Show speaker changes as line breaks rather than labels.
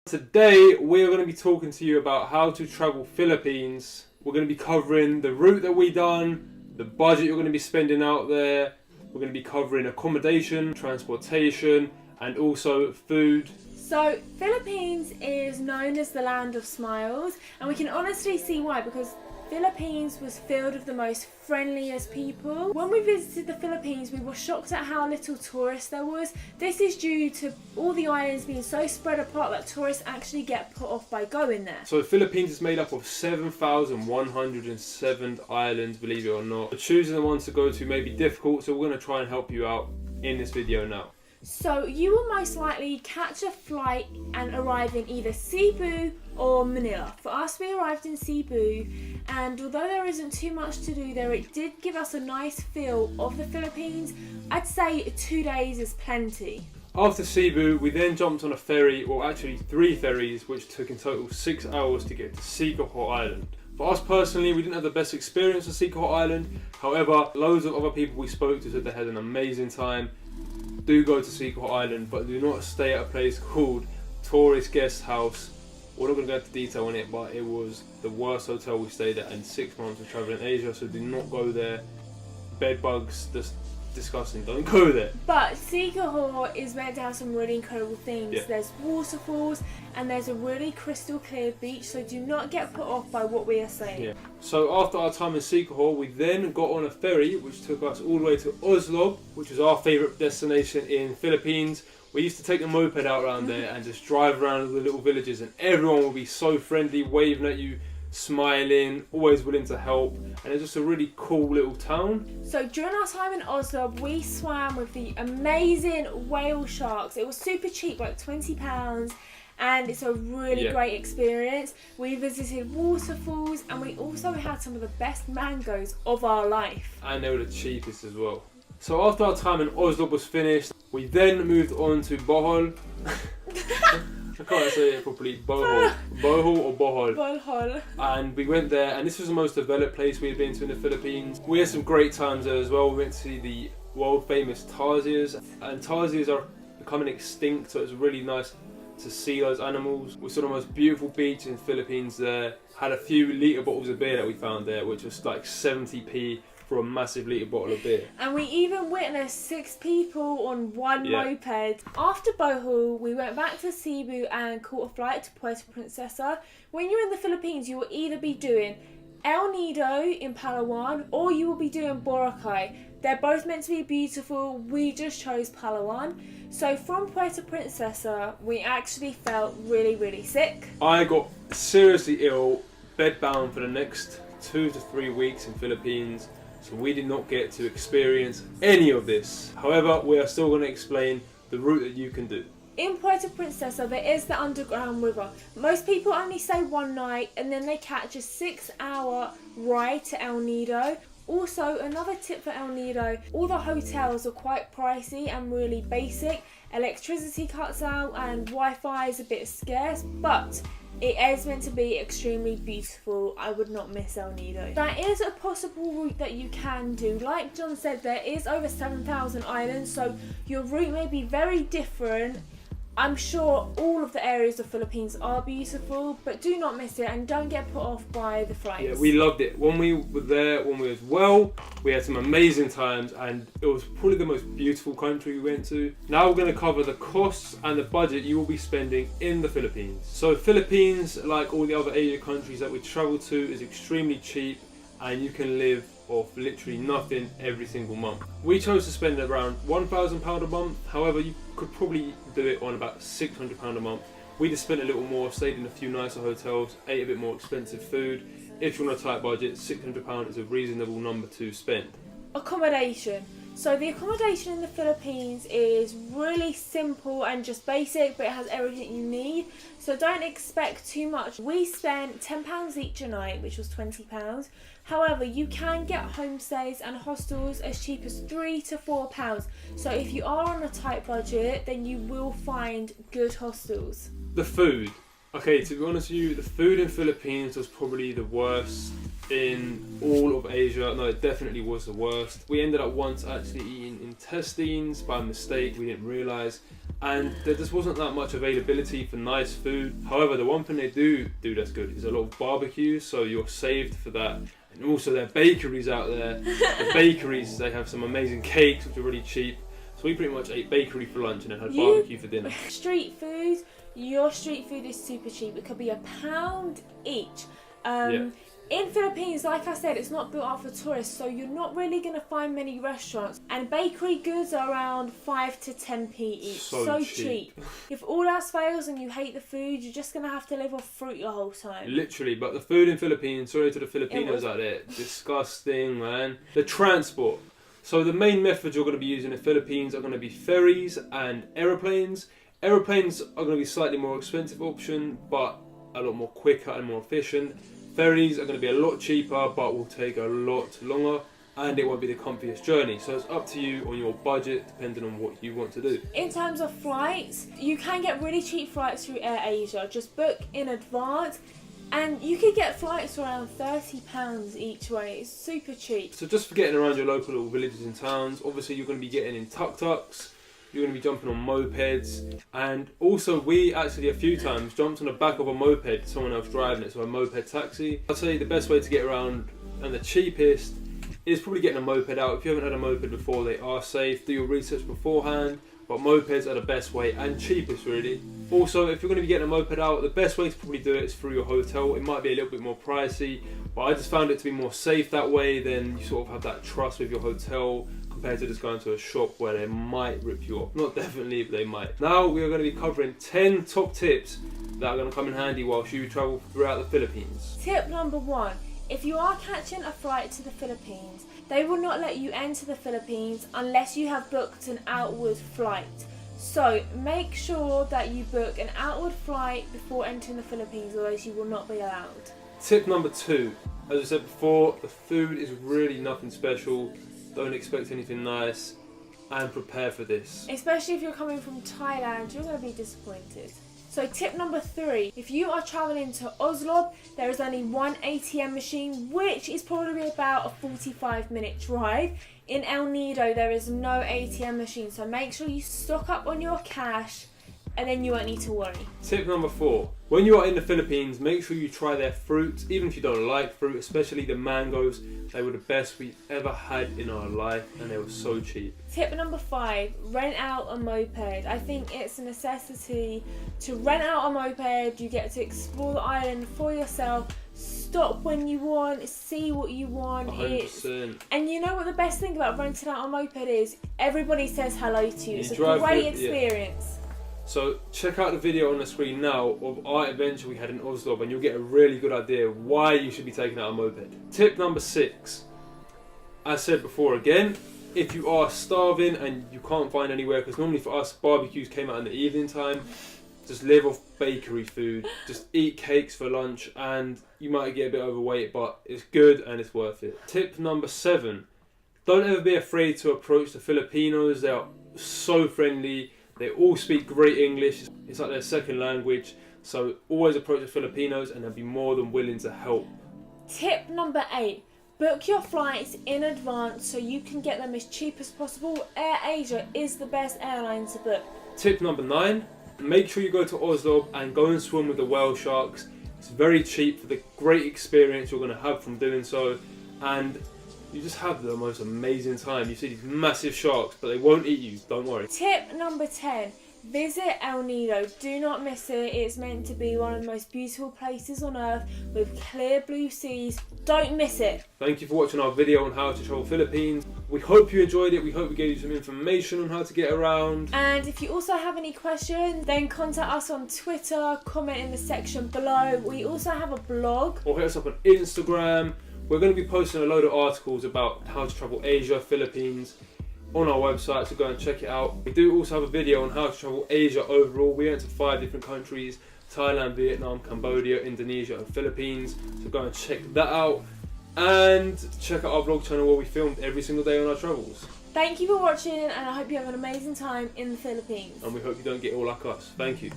Today we're going to be talking to you about how to travel Philippines. We're going to be covering the route that we done, the budget you're going to be spending out there. We're going to be covering accommodation, transportation, and also food.
So, Philippines is known as the land of smiles, and we can honestly see why, because Philippines was filled with the most friendliest people. When we visited the Philippines, we were shocked at how little tourists there was. This is due to all the islands being so spread apart that tourists actually get put off by going there.
So the Philippines is made up of 7,107 islands, believe it or not. But choosing the ones to go to may be difficult, so we're going to try and help you out in this video now.
So you will most likely catch a flight and arrive in either Cebu or Manila. For us, we arrived in Cebu, and although there isn't too much to do there, it did give us a nice feel of the Philippines. I'd say 2 days is plenty.
After Cebu, we then jumped on a ferry, or actually 3 ferries, which took in total 6 hours to get to Siquijor Island. For us personally, we didn't have the best experience at Siquijor Island. However, loads of other people we spoke to said they had an amazing time. Do go to Siquijor Island, but do not stay at a place called Tourist Guest House. We're not going to go into detail on it, but it was the worst hotel we stayed at in 6 months of travelling in Asia, so do not go there. Bed bugs, just disgusting, don't go there.
But Siquijor is meant to have some really incredible things.
Yeah.
There's waterfalls and there's a really crystal clear beach, so do not get put off by what we are saying.
Yeah. So after our time in Siquijor, we then got on a ferry which took us all the way to Oslob, which was our favourite destination in Philippines. We used to take the moped out around there and just drive around the little villages, and everyone would be so friendly, waving at you, smiling, always willing to help, and it's just a really cool little town.
So during our time in Oslo, we swam with the amazing whale sharks. It was super cheap, like £20, and it's a really great experience. We visited waterfalls, and we also had some of the best mangoes of our life.
And they were the cheapest as well. So after our time in Oslo was finished, we then moved on to Bohol. I can't say it properly. Bohol or Bohol.
Bohol.
And we went there, and this was the most developed place we had been to in the Philippines. We had some great times there as well. We went to see the world famous tarsiers, and tarsiers are becoming extinct, so it's really nice to see those animals. We saw the most beautiful beach in the Philippines there. Had a few litre bottles of beer that we found there, which was like 70p for a massive litre bottle of beer.
And we even witnessed 6 people on one moped. After Bohol, we went back to Cebu and caught a flight to Puerto Princesa. When you're in the Philippines, you will either be doing El Nido in Palawan, or you will be doing Boracay. They're both meant to be beautiful. We just chose Palawan. So from Puerto Princesa, we actually felt really sick.
I got seriously ill, bedbound for the next 2 to 3 weeks in Philippines. So we did not get to experience any of this. However, we are still going to explain the route that you can do.
In Puerto Princesa, there is the underground river. Most people only stay one night and then they catch a 6-hour ride to El Nido. Also, another tip for El Nido, all the hotels are quite pricey and really basic. Electricity cuts out and Wi-Fi is a bit scarce, but it is meant to be extremely beautiful. I would not miss El Nido. That is a possible route that you can do. Like John said, there is over 7,000 islands, so your route may be very different. I'm sure all of the areas of Philippines are beautiful, but do not miss it and don't get put off by the flights.
Yeah, we loved it. When we were there, when we was well, we had some amazing times, and it was probably the most beautiful country we went to. Now we're going to cover the costs and the budget you will be spending in the Philippines. So Philippines, like all the other Asian countries that we travel to, is extremely cheap, and you can live off literally nothing every single month. We chose to spend around £1,000 a month. However, you could probably do it on about £600 a month. We just spent a little more, stayed in a few nicer hotels, ate a bit more expensive food. If you're on a tight budget, £600 is a reasonable number to spend.
Accommodation. So the accommodation in the Philippines is really simple and just basic, but it has everything you need. So don't expect too much. We spent £10 each a night, which was £20. However, you can get homestays and hostels as cheap as £3 to £4. So if you are on a tight budget, then you will find good hostels.
The food. Okay, to be honest with you, the food in Philippines was probably the worst in all of Asia. No, it definitely was the worst. We ended up once actually eating intestines by mistake, we didn't realise. And there just wasn't that much availability for nice food. However, the one thing they do that's good is a lot of barbecues, so you're saved for that. And also there are bakeries out there. The bakeries, they have some amazing cakes which are really cheap. So we pretty much ate bakery for lunch and then had barbecue for dinner.
Street food, your street food is super cheap. It could be £1 each. In Philippines, like I said, it's not built up for tourists, so you're not really going to find many restaurants. And bakery goods are around 5 to 10p each. So cheap. If all else fails and you hate the food, you're just going to have to live off fruit your whole time.
Literally, but the food in Philippines, sorry to the Filipinos out there, disgusting, man. The transport. So the main methods you're going to be using in the Philippines are going to be ferries and aeroplanes. Aeroplanes are going to be a slightly more expensive option, but a lot more quicker and more efficient. Ferries are going to be a lot cheaper, but will take a lot longer, and it won't be the comfiest journey. So it's up to you on your budget, depending on what you want to do.
In terms of flights, you can get really cheap flights through AirAsia. Just book in advance, and you could get flights around £30 each way. It's super cheap.
So just for getting around your local little villages and towns, obviously you're going to be getting in tuk-tuks, you're going to be jumping on mopeds, and also we actually a few times jumped on the back of a moped, someone else driving it, so a moped taxi. I'd say the best way to get around and the cheapest is probably getting a moped out. If you haven't had a moped before, they are safe. Do your research beforehand, but mopeds are the best way and cheapest really. Also, if you're going to be getting a moped out, the best way to probably do it is through your hotel. It might be a little bit more pricey, but I just found it to be more safe that way. Then you sort of have that trust with your hotel compared to just going to a shop where they might rip you off. Not definitely, but they might. Now we are going to be covering 10 top tips that are going to come in handy whilst you travel throughout the Philippines.
Tip number 1. If you are catching a flight to the Philippines, they will not let you enter the Philippines unless you have booked an outward flight. So make sure that you book an outward flight before entering the Philippines, otherwise you will not be allowed.
Tip number 2. As I said before, the food is really nothing special. Don't expect anything nice, and prepare for this.
Especially if you're coming from Thailand, you're going to be disappointed. So tip number 3, if you are travelling to Oslo, there is only one ATM machine, which is probably about a 45-minute drive. In El Nido, there is no ATM machine, so make sure you stock up on your cash, and then you won't need to worry.
Tip number 4. When you are in the Philippines, make sure you try their fruits, even if you don't like fruit, especially the mangoes. They were the best we've ever had in our life, and they were so cheap.
Tip number 5, rent out a moped. I think it's a necessity to rent out a moped. You get to explore the island for yourself, stop when you want, see what you want.
100%.
And you know what the best thing about renting out a moped is? Everybody says hello to you. It's a
drive
great
through,
experience.
So check out the video on the screen now of our adventure we had in Oslo, and you'll get a really good idea why you should be taking out a moped. Tip number 6. As said before again, if you are starving and you can't find anywhere, because normally for us barbecues came out in the evening time, just live off bakery food, just eat cakes for lunch, and you might get a bit overweight, but it's good and it's worth it. Tip number 7. Don't ever be afraid to approach the Filipinos. They are so friendly. They all speak great English. It's like their second language. So always approach the Filipinos and they'll be more than willing to help.
Tip number 8. Book your flights in advance so you can get them as cheap as possible. AirAsia is the best airline to book.
Tip number 9. Make sure you go to Oslo and go and swim with the whale sharks. It's very cheap for the great experience you're going to have from doing so. And you just have the most amazing time. You see these massive sharks, but they won't eat you, don't worry.
Tip number 10. Visit El Nido. Do not miss it. It's meant to be one of the most beautiful places on earth with clear blue seas. Don't miss it.
Thank you for watching our video on how to travel Philippines. We hope you enjoyed it. We hope we gave you some information on how to get around.
And if you also have any questions, then contact us on Twitter, comment in the section below. We also have a blog.
Or hit us up on Instagram. We're going to be posting a load of articles about how to travel Asia, Philippines on our website, so go and check it out. We do also have a video on how to travel Asia overall. We went to 5 different countries: Thailand, Vietnam, Cambodia, Indonesia and Philippines. So go and check that out. And check out our vlog channel where we filmed every single day on our travels.
Thank you for watching, and I hope you have an amazing time in the Philippines.
And we hope you don't get all like us. Thank you.